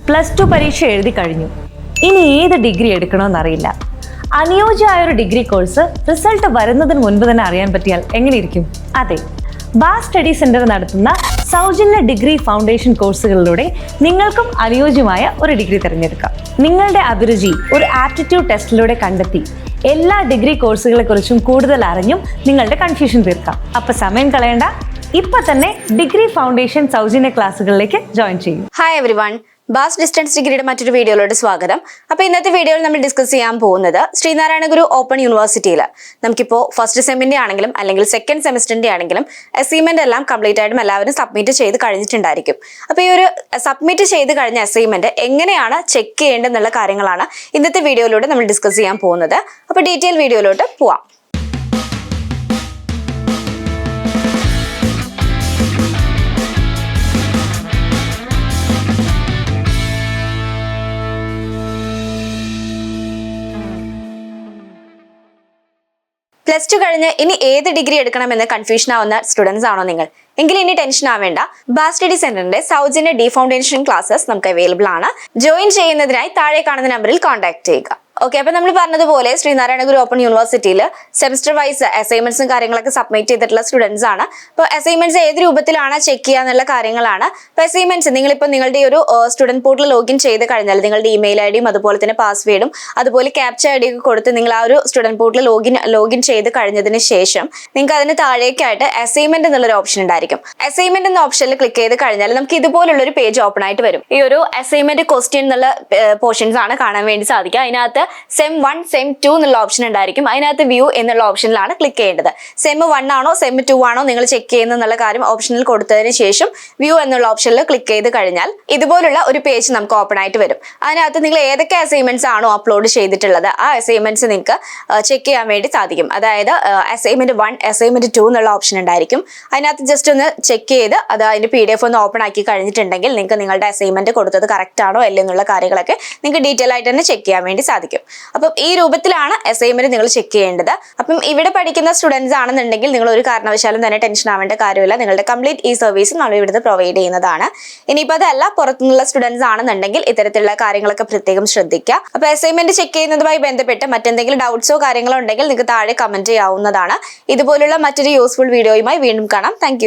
+2 പരീക്ഷ എഴുതി കഴിഞ്ഞു. ഇനി ഏത് ഡിഗ്രി എടുക്കണമെന്നറിയില്ല. അനുയോജ്യമായ ഒരു ഡിഗ്രി കോഴ്സ് റിസൾട്ട് വരുന്നതിന് മുൻപ് തന്നെ അറിയാൻ പറ്റിയാൽ എങ്ങനെയിരിക്കും? അതെ, ബാസ് സ്റ്റഡി സെന്റർ നടത്തുന്ന സൗജന്യ ഡിഗ്രി ഫൗണ്ടേഷൻ കോഴ്സുകളിലൂടെ നിങ്ങൾക്കും അനുയോജ്യമായ ഒരു ഡിഗ്രി തിരഞ്ഞെടുക്കാം. നിങ്ങളുടെ അഭിരുചി ഒരു ആപ്റ്റിറ്റ്യൂഡ് ടെസ്റ്റിലൂടെ കണ്ടെത്തി എല്ലാ ഡിഗ്രി കോഴ്സുകളെ കുറിച്ചും കൂടുതൽ അറിഞ്ഞും നിങ്ങളുടെ കൺഫ്യൂഷൻ തീർക്കാം. അപ്പൊ സമയം കളയണ്ട, ഇപ്പൊ തന്നെ ഡിഗ്രി ഫൗണ്ടേഷൻ സൗജന്യ ക്ലാസ്സുകളിലേക്ക് ജോയിൻ ചെയ്യും. ഹായ് എവരിവൺ, ബാസ് ഡിസ്റ്റൻസ് ഡിഗ്രിയുടെ മറ്റൊരു വീഡിയോയിലോട്ട് സ്വാഗതം. അപ്പോൾ ഇന്നത്തെ വീഡിയോയിൽ നമ്മൾ ഡിസ്കസ് ചെയ്യാൻ പോകുന്നത് ശ്രീനാരായണ ഗുരു ഓപ്പൺ യൂണിവേഴ്സിറ്റിയിൽ നമുക്കിപ്പോൾ ഫസ്റ്റ് സെമ്മിൻ്റെ ആണെങ്കിലും അല്ലെങ്കിൽ സെക്കൻഡ് സെമിസ്റ്ററിൻ്റെ ആണെങ്കിലും അസൈൻമെന്റ് എല്ലാം കംപ്ലീറ്റ് ആയിട്ടും എല്ലാവരും സബ്മിറ്റ് ചെയ്ത് കഴിഞ്ഞിട്ടുണ്ടായിരിക്കും. അപ്പോൾ ഈ ഒരു സബ്മിറ്റ് ചെയ്ത് കഴിഞ്ഞ അസൈൻമെന്റ് എങ്ങനെയാണ് ചെക്ക് ചെയ്യേണ്ടതെന്നുള്ള കാര്യങ്ങളാണ് ഇന്നത്തെ വീഡിയോയിലൂടെ നമ്മൾ ഡിസ്കസ് ചെയ്യാൻ പോകുന്നത്. അപ്പോൾ ഡീറ്റെയിൽ വീഡിയോയിലോട്ട് പോവാം. +2 കഴിഞ്ഞ് ഇനി ഏത് ഡിഗ്രി എടുക്കണമെന്ന് കൺഫ്യൂഷൻ ആവുന്ന സ്റ്റുഡൻസ് ആണോ നിങ്ങൾ? എങ്കിൽ ഇനി ടെൻഷൻ ആവേണ്ട. ബാസ് സ്റ്റഡി സെന്ററിന്റെ സൗജന്യ ഡി ഫൗണ്ടേഷൻ ക്ലാസ്സസ് നമുക്ക് അവൈലബിൾ ആണ്. ജോയിൻ ചെയ്യുന്നതിനായി താഴെ കാണുന്ന നമ്പറിൽ കോൺടാക്ട് ചെയ്യുക. ഓക്കെ, അപ്പൊ നമ്മൾ പറഞ്ഞതുപോലെ ശ്രീനാരായണ ഗുരു ഓപ്പൺ യൂണിവേഴ്സിറ്റിയിൽ സെമിസ്റ്റർ വൈസ് അസൈൻമെന്റ്സും കാര്യങ്ങളൊക്കെ സബ്മിറ്റ് ചെയ്തിട്ടുള്ള സ്റ്റുഡൻസ് ആണ്. അപ്പോൾ അസൈൻമെന്റ്സ് ഏത് രൂപത്തിലാണ് ചെക്ക് ചെയ്യുക എന്നുള്ള കാര്യങ്ങളാണ്. അപ്പോൾ അസൈൻമെന്റ്സ് നിങ്ങളിപ്പോൾ നിങ്ങളുടെ ഒരു സ്റ്റുഡന്റ് പോർട്ടൽ ലോഗിൻ ചെയ്ത് കഴിഞ്ഞാൽ നിങ്ങളുടെ ഇമെയിൽ ഐ ഡിയും അതുപോലെ തന്നെ പാസ്വേഡും അതുപോലെ ക്യാപ്ച ഐ ഡി ഒക്കെ കൊടുത്ത് നിങ്ങൾ ആ ഒരു സ്റ്റുഡന്റ് പോർട്ടൽ ലോഗിൻ ചെയ്ത് കഴിഞ്ഞതിന് ശേഷം നിങ്ങൾക്ക് അതിന് താഴേക്കായിട്ട് അസൈൻമെന്റ് എന്നുള്ളൊരു ഓപ്ഷൻ ഉണ്ടായിരിക്കും. അസൈൻമെന്റ് എന്ന ഓപ്ഷനിൽ ക്ലിക്ക് ചെയ്ത് കഴിഞ്ഞാൽ നമുക്ക് ഇതുപോലുള്ള ഒരു പേജ് ഓപ്പൺ ആയിട്ട് വരും. ഈ ഒരു അസൈൻമെന്റ് ക്വസ്റ്റ്യൻ എന്നുള്ള പോർഷൻസ് ആണ് കാണാൻ വേണ്ടി സാധിക്കുക. അതിനകത്ത് സെം 1 സെം 2 എന്നുള്ള ഓപ്ഷൻ ഉണ്ടായിരിക്കും. അതിനകത്ത് വ്യൂ എന്നുള്ള ഓപ്ഷനിലാണ് ക്ലിക്ക് ചെയ്യേണ്ടത്. സെം 1 ആണോ സെം 2 ആണോ നിങ്ങൾ ചെക്ക് ചെയ്യുന്നുള്ള കാര്യം ഓപ്ഷനിൽ കൊടുത്തതിന് ശേഷം വ്യൂ എന്നുള്ള ഓപ്ഷനിൽ ക്ലിക്ക് ചെയ്ത് കഴിഞ്ഞാൽ ഇതുപോലുള്ള ഒരു പേജ് നമുക്ക് ഓപ്പൺ ആയിട്ട് വരും. അതിനകത്ത് നിങ്ങൾ ഏതൊക്കെ അസൈൻമെന്റ്സ് ആണോ അപ്ലോഡ് ചെയ്തിട്ടുള്ളത് ആ അസൈൻമെന്റ്സ് നിങ്ങൾക്ക് ചെക്ക് ചെയ്യാൻ വേണ്ടി സാധിക്കും. അതായത് അസൈൻമെന്റ് 1 അസൈൻമെന്റ് 2 എന്നുള്ള ഓപ്ഷൻ ഉണ്ടായിരിക്കും. അതിനകത്ത് ജസ്റ്റ് ഒന്ന് ചെക്ക് ചെയ്ത് അത് അതിന്റെ PDF ഒന്ന് ഓപ്പൺ ആക്കി കഴിഞ്ഞിട്ടുണ്ടെങ്കിൽ നിങ്ങൾക്ക് നിങ്ങളുടെ അസൈൻമെന്റ് കൊടുത്തത് കറക്റ്റ് ആണോ അല്ലേ എന്നുള്ള കാര്യങ്ങളൊക്കെ നിങ്ങൾക്ക് ഡീറ്റെയിൽ ആയിട്ട് തന്നെ ചെക്ക് ചെയ്യാൻ വേണ്ടി സാധിക്കും. അപ്പം ഈ രൂപത്തിലാണ് അസൈൻമെന്റ് നിങ്ങൾ ചെക്ക് ചെയ്യേണ്ടത്. അപ്പം ഇവിടെ പഠിക്കുന്ന സ്റ്റുഡൻസ് ആണെന്നുണ്ടെങ്കിൽ നിങ്ങൾ ഒരു കാരണവശാലും തന്നെ ടെൻഷൻ ആവേണ്ട കാര്യമില്ല. നിങ്ങളുടെ കംപ്ലീറ്റ് ഈ സർവീസ് നമ്മൾ ഇവിടുന്ന് പ്രൊവൈഡ് ചെയ്യുന്നതാണ്. ഇനിയിപ്പോൾ അതല്ല പുറത്തുനിന്നുള്ള സ്റ്റുഡൻസ് ആണെന്നുണ്ടെങ്കിൽ ഇത്തരത്തിലുള്ള കാര്യങ്ങളൊക്കെ പ്രത്യേകം ശ്രദ്ധിക്കുക. അപ്പോൾ അസൈൻമെന്റ് ചെക്ക് ചെയ്യുന്നതുമായി ബന്ധപ്പെട്ട് മറ്റെന്തെങ്കിലും ഡൗട്ട്സോ കാര്യങ്ങളോ ഉണ്ടെങ്കിൽ നിങ്ങൾക്ക് താഴെ കമന്റ് ചെയ്യാവുന്നതാണ്. ഇതുപോലുള്ള മറ്റൊരു യൂസ്ഫുൾ വീഡിയോയുമായി വീണ്ടും കാണാം. താങ്ക്